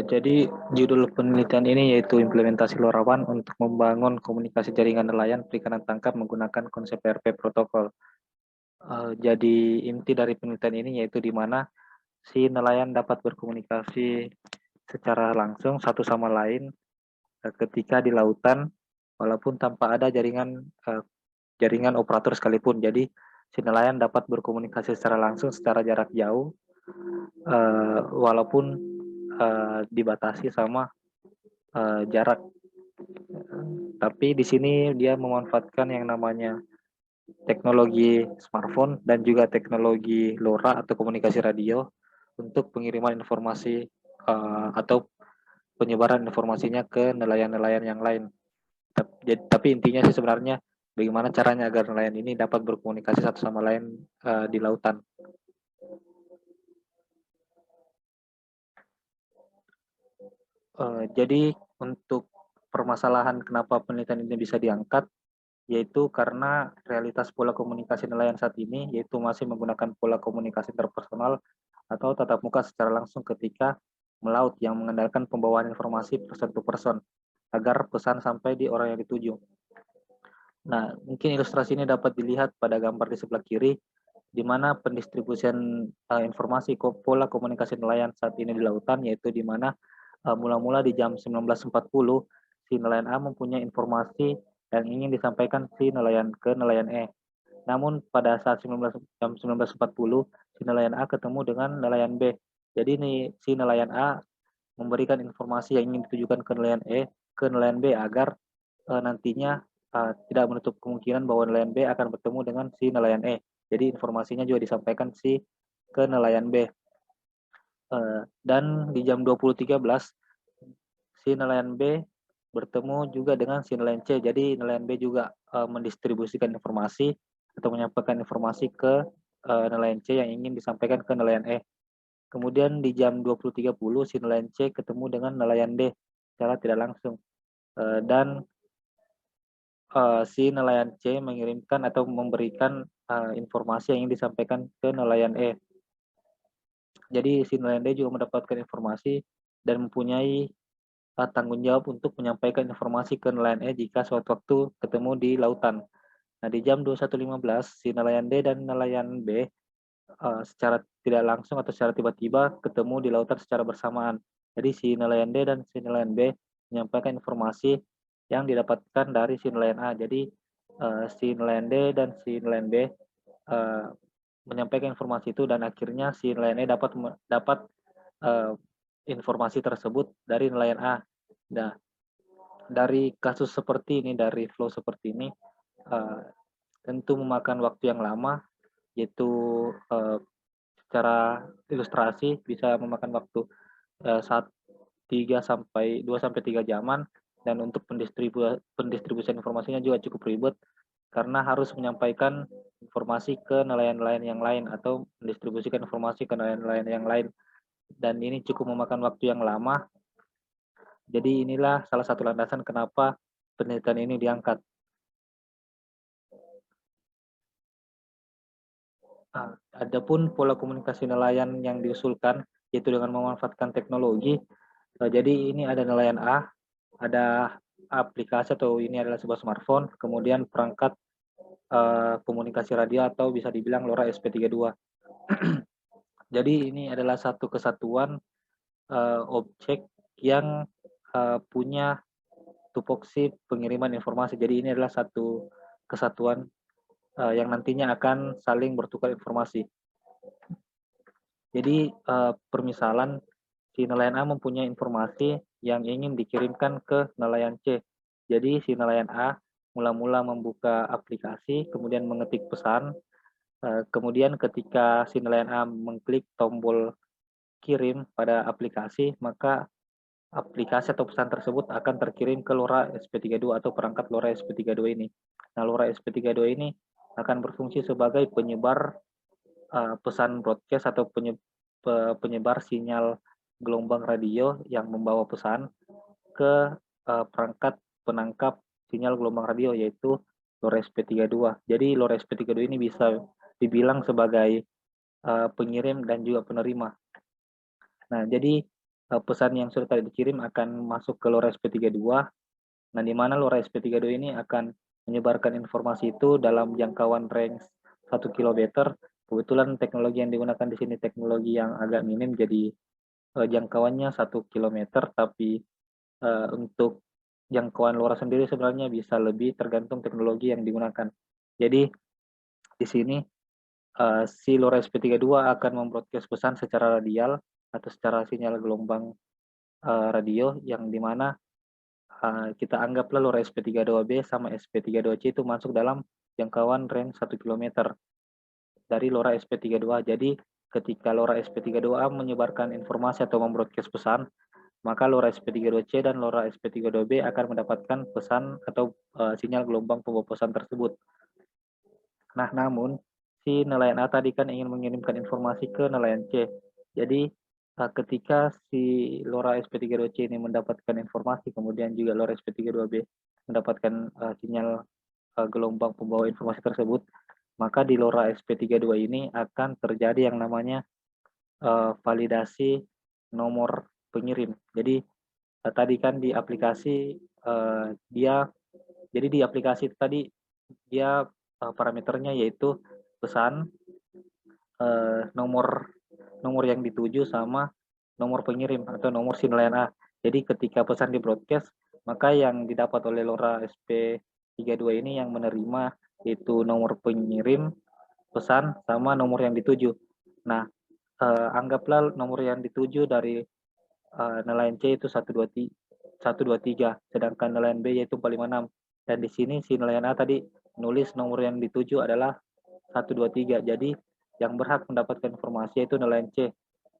Jadi judul penelitian ini yaitu implementasi LoRaWAN untuk membangun komunikasi jaringan nelayan perikanan tangkap menggunakan konsep PRP protokol. Jadi inti dari penelitian ini yaitu di mana si nelayan dapat berkomunikasi secara langsung satu sama lain ketika di lautan walaupun tanpa ada jaringan operator sekalipun. Jadi si nelayan dapat berkomunikasi secara langsung secara jarak jauh walaupun dibatasi sama jarak. Tapi di sini dia memanfaatkan yang namanya teknologi smartphone dan juga teknologi LoRa atau komunikasi radio untuk pengiriman informasi atau penyebaran informasinya ke nelayan-nelayan yang lain. Tapi intinya sih sebenarnya bagaimana caranya agar nelayan ini dapat berkomunikasi satu sama lain di lautan. Jadi untuk permasalahan kenapa penelitian ini bisa diangkat, yaitu karena realitas pola komunikasi nelayan saat ini, yaitu masih menggunakan pola komunikasi interpersonal atau tatap muka secara langsung ketika melaut yang mengandalkan pembawaan informasi person to person agar pesan sampai di orang yang dituju. Nah, mungkin ilustrasi ini dapat dilihat pada gambar di sebelah kiri, di mana pendistribusian informasi pola komunikasi nelayan saat ini di lautan, yaitu di mana mula-mula di jam 19.40, si nelayan A mempunyai informasi yang ingin disampaikan si nelayan ke nelayan E. Namun pada saat jam 19.40, si nelayan A ketemu dengan nelayan B. Jadi nih si nelayan A memberikan informasi yang ingin ditujukan ke nelayan E ke nelayan B agar nantinya tidak menutup kemungkinan bahwa nelayan B akan bertemu dengan si nelayan E. Jadi informasinya juga disampaikan si ke nelayan B. Dan di jam 20.13 si nelayan B bertemu juga dengan si nelayan C. Jadi nelayan B juga mendistribusikan informasi atau menyampaikan informasi ke nelayan C yang ingin disampaikan ke nelayan E. Kemudian di jam 20.30 si nelayan C ketemu dengan nelayan D secara tidak langsung. Dan si nelayan C mengirimkan atau memberikan informasi yang ingin disampaikan ke nelayan E. Jadi si nelayan D juga mendapatkan informasi dan mempunyai tanggung jawab untuk menyampaikan informasi ke nelayan E jika suatu waktu ketemu di lautan. Nah, di jam 21.15 si nelayan D dan nelayan B secara tidak langsung atau secara tiba-tiba ketemu di lautan secara bersamaan. Jadi si nelayan D dan si nelayan B menyampaikan informasi yang didapatkan dari si nelayan A. Jadi si nelayan D dan si nelayan B menyampaikan informasi itu dan akhirnya si nelayan E dapat informasi tersebut dari nelayan A. Nah, dari kasus seperti ini, dari flow seperti ini, uh, tentu memakan waktu yang lama, yaitu secara ilustrasi bisa memakan waktu saat 2 sampai 3 jaman, dan untuk pendistribusian informasinya juga cukup ribet karena harus menyampaikan informasi ke nelayan-nelayan yang lain atau mendistribusikan informasi ke nelayan-nelayan yang lain, dan ini cukup memakan waktu yang lama. Jadi inilah salah satu landasan kenapa penelitian ini diangkat. Adapun pola komunikasi nelayan yang diusulkan yaitu dengan memanfaatkan teknologi. Jadi ini ada nelayan A, ada aplikasi atau ini adalah sebuah smartphone, kemudian perangkat komunikasi radio atau bisa dibilang LoRa SP32. Jadi ini adalah satu kesatuan objek yang punya tupoksi pengiriman informasi. Jadi ini adalah satu kesatuan yang nantinya akan saling bertukar informasi. Jadi permisalan si nelayan A mempunyai informasi yang ingin dikirimkan ke nelayan C. Jadi si nelayan A mula-mula membuka aplikasi, kemudian mengetik pesan, kemudian ketika si nelayan A mengklik tombol kirim pada aplikasi, maka aplikasi atau pesan tersebut akan terkirim ke LoRa SP32 atau perangkat LoRa SP32 ini. Nah, LoRa SP32 ini akan berfungsi sebagai penyebar pesan broadcast atau penyebar sinyal gelombang radio yang membawa pesan ke perangkat penangkap sinyal gelombang radio yaitu LoRa SP32. Jadi LoRa SP32 ini bisa dibilang sebagai pengirim dan juga penerima. Nah, jadi pesan yang sudah tadi dikirim akan masuk ke LoRa SP32. Nah, di mana LoRa SP32 ini akan menyebarkan informasi itu dalam jangkauan range 1 km. Kebetulan teknologi yang digunakan di sini teknologi yang agak minim, jadi jangkauannya 1 km, tapi untuk jangkauan LoRa sendiri sebenarnya bisa lebih tergantung teknologi yang digunakan. Jadi di sini si LoRa SP32 akan membroadcast pesan secara radial atau secara sinyal gelombang radio, yang dimana kita anggaplah LoRa SP32B sama SP32C itu masuk dalam jangkauan range 1 km dari LoRa SP32. Jadi ketika LoRa SP32A menyebarkan informasi atau membroadcast pesan, maka LoRa SP32C dan LoRa SP32B akan mendapatkan pesan atau sinyal gelombang pembawa pesan tersebut. Nah, namun si nelayan A tadi kan ingin mengirimkan informasi ke nelayan C. Jadi ketika si LoRa SP32C ini mendapatkan informasi, kemudian juga LoRa SP32B mendapatkan sinyal gelombang pembawa informasi tersebut, maka di LoRa SP32 ini akan terjadi yang namanya validasi nomor pengirim. Jadi tadi kan di aplikasi di aplikasi tadi dia parameternya yaitu pesan, nomor nomor yang dituju sama nomor pengirim atau nomor si nelayan A. Jadi ketika pesan di broadcast, maka yang didapat oleh LoRa SP32 ini yang menerima yaitu nomor pengirim pesan sama nomor yang dituju. Nah, anggaplah nomor yang dituju dari nelayan C itu 123, sedangkan nelayan B yaitu 456. Dan di sini si nelayan A tadi nulis nomor yang dituju adalah 123. Jadi yang berhak mendapatkan informasi yaitu nelayan C.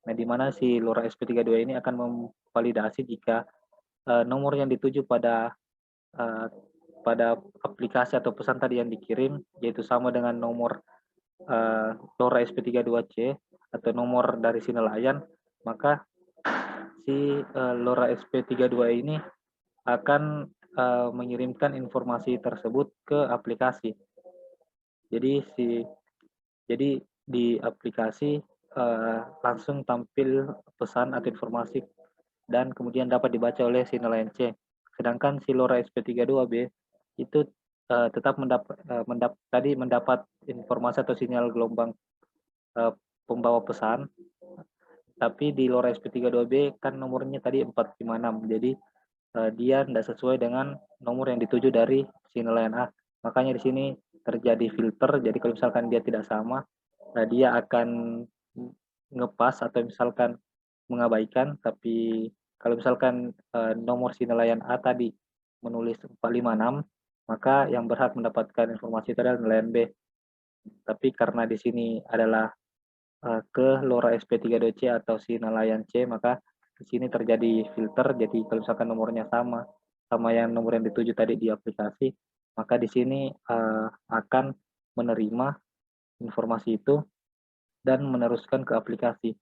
Nah, di mana si LoRa SP32 ini akan memvalidasi jika nomor yang dituju pada uh, pada aplikasi atau pesan tadi yang dikirim yaitu sama dengan nomor LoRa SP32C atau nomor dari si nelayan, maka si LoRa SP32 ini akan mengirimkan informasi tersebut ke aplikasi. Jadi jadi di aplikasi langsung tampil pesan atau informasi dan kemudian dapat dibaca oleh si nelayan C. Sedangkan si LoRa SP32B itu tetap mendapat informasi atau sinyal gelombang pembawa pesan, tapi di LoRa SP32B kan nomornya tadi 456. Jadi dia tidak sesuai dengan nomor yang dituju dari si nelayan A. Makanya di sini terjadi filter. Jadi kalau misalkan dia tidak sama, dia akan ngepas atau misalkan mengabaikan. Tapi kalau misalkan nomor si nelayan A tadi menulis 456, maka yang berhak mendapatkan informasi itu adalah nelayan B. Tapi karena di sini adalah ke LoRa SP32C atau si nelayan C, maka di sini terjadi filter. Jadi kalau misalkan nomornya sama yang nomor yang dituju tadi di aplikasi, maka di sini akan menerima informasi itu dan meneruskan ke aplikasi.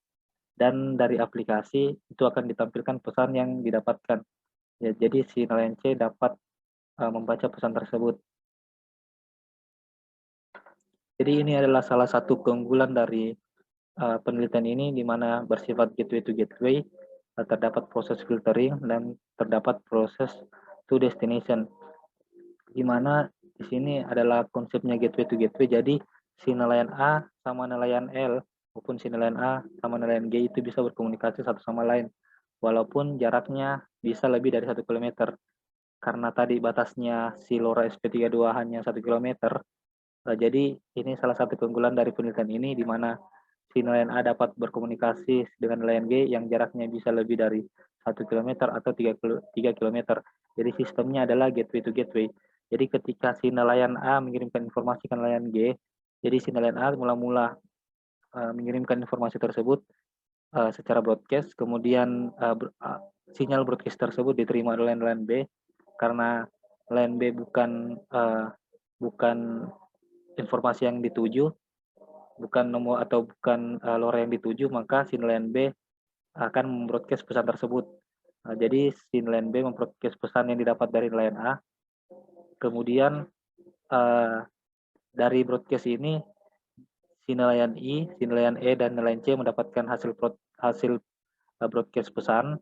Dan dari aplikasi itu akan ditampilkan pesan yang didapatkan. Ya, jadi si nelayan C dapat membaca pesan tersebut. Jadi ini adalah salah satu keunggulan dari penelitian ini, di mana bersifat gateway to gateway, terdapat proses filtering dan terdapat proses to destination, di mana di sini adalah konsepnya gateway to gateway. Jadi si nelayan A sama nelayan L maupun si nelayan A sama nelayan G itu bisa berkomunikasi satu sama lain walaupun jaraknya bisa lebih dari 1 km. Karena tadi batasnya si LoRa SP32 hanya 1 km, jadi ini salah satu keunggulan dari penelitian ini, di mana si nelayan A dapat berkomunikasi dengan nelayan G yang jaraknya bisa lebih dari 1 km atau 3 km. Jadi sistemnya adalah gateway to gateway. Jadi ketika si nelayan A mengirimkan informasi ke nelayan G, jadi si nelayan A mula-mula mengirimkan informasi tersebut secara broadcast, kemudian sinyal broadcast tersebut diterima oleh nelayan B. Karena nelayan B bukan informasi yang dituju, bukan nomor atau bukan LoRa yang dituju, maka si nelayan B akan membroadcast pesan tersebut. Jadi si nelayan B membroadcast pesan yang didapat dari nelayan A. Kemudian dari broadcast ini si nelayan I, si nelayan E, dan nelayan C mendapatkan hasil broadcast pesan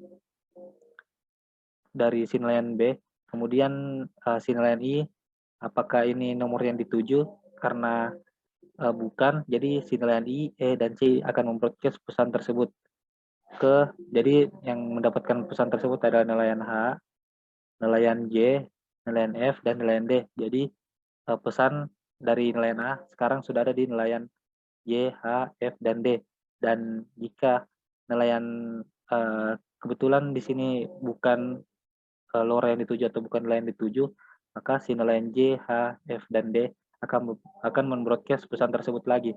dari si nelayan B, kemudian si nelayan I, apakah ini nomor yang dituju? Karena bukan, jadi si nelayan I, E, dan C akan membroadcast pesan tersebut jadi yang mendapatkan pesan tersebut adalah nelayan H, nelayan J, nelayan F, dan nelayan D. Jadi pesan dari nelayan A sekarang sudah ada di nelayan Y, H, F, dan D. Dan jika nelayan kebetulan di sini bukan LoRa yang dituju atau bukan nelayan dituju, maka si nelayan J, H, F, dan D akan membroadcast pesan tersebut lagi.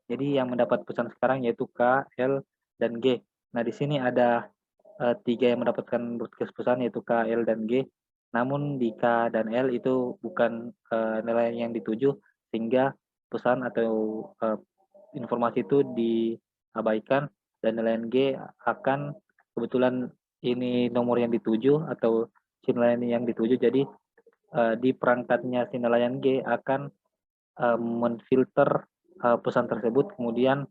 Jadi yang mendapat pesan sekarang yaitu K, L, dan G. Nah, di sini ada 3 yang mendapatkan broadcast pesan yaitu K, L, dan G. Namun di K dan L itu bukan nelayan yang dituju, sehingga pesan atau informasi itu diabaikan, dan nelayan G akan kebetulan ini nomor yang dituju atau si nelayan yang dituju, jadi di perangkatnya si nelayan G akan menfilter pesan tersebut, kemudian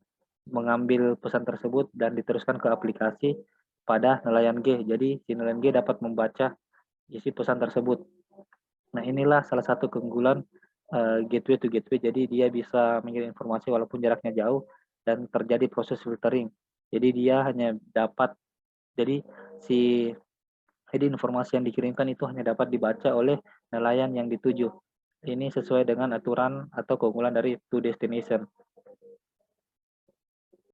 mengambil pesan tersebut dan diteruskan ke aplikasi pada nelayan G. Jadi si nelayan G dapat membaca isi pesan tersebut. Nah, inilah salah satu keunggulan gateway to gateway. Jadi dia bisa mengirim informasi walaupun jaraknya jauh dan terjadi proses filtering. Jadi dia hanya dapat jadi si jadi informasi yang dikirimkan itu hanya dapat dibaca oleh nelayan yang dituju. Ini sesuai dengan aturan atau keunggulan dari two destination.